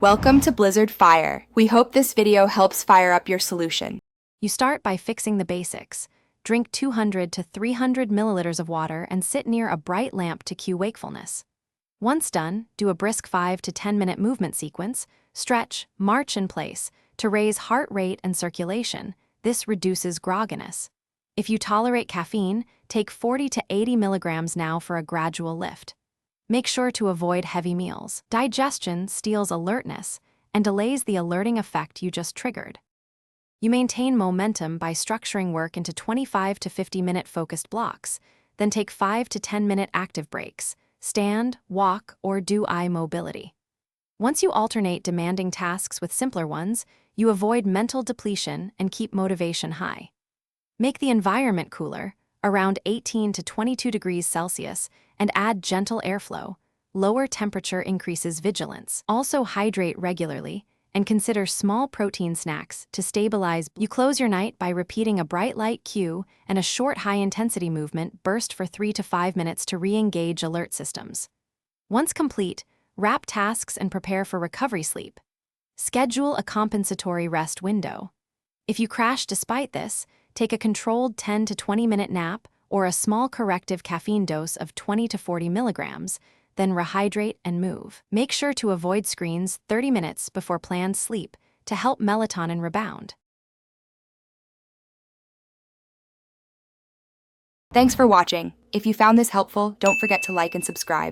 Welcome to Blizzard Fire. We hope this video helps fire up your solution. You start by fixing the basics. Drink 200 to 300 milliliters of water and sit near a bright lamp to cue wakefulness. Once done, do a brisk 5 to 10 minute movement sequence, stretch, march in place, to raise heart rate and circulation. This reduces grogginess. If you tolerate caffeine, take 40 to 80 milligrams now for a gradual lift. Make sure to avoid heavy meals. Digestion steals alertness and delays the alerting effect you just triggered. You maintain momentum by structuring work into 25 to 50-minute focused blocks, then take 5 to 10-minute active breaks, stand, walk, or do eye mobility. Once you alternate demanding tasks with simpler ones, you avoid mental depletion and keep motivation high. Make the environment cooler, around 18 to 22 degrees Celsius, and add gentle airflow. Lower temperature increases vigilance. Also hydrate regularly and consider small protein snacks to stabilize. You close your night by repeating a bright light cue and a short high-intensity movement burst for 3 to 5 minutes to re-engage alert systems. Once complete, wrap tasks and prepare for recovery sleep. Schedule a compensatory rest window. If you crash despite this, take a controlled 10 to 20-minute nap or a small corrective caffeine dose of 20 to 40 milligrams, then rehydrate and move. Make sure to avoid screens 30 minutes before planned sleep to help melatonin rebound. Thanks for watching. If you found this helpful, don't forget to like and subscribe.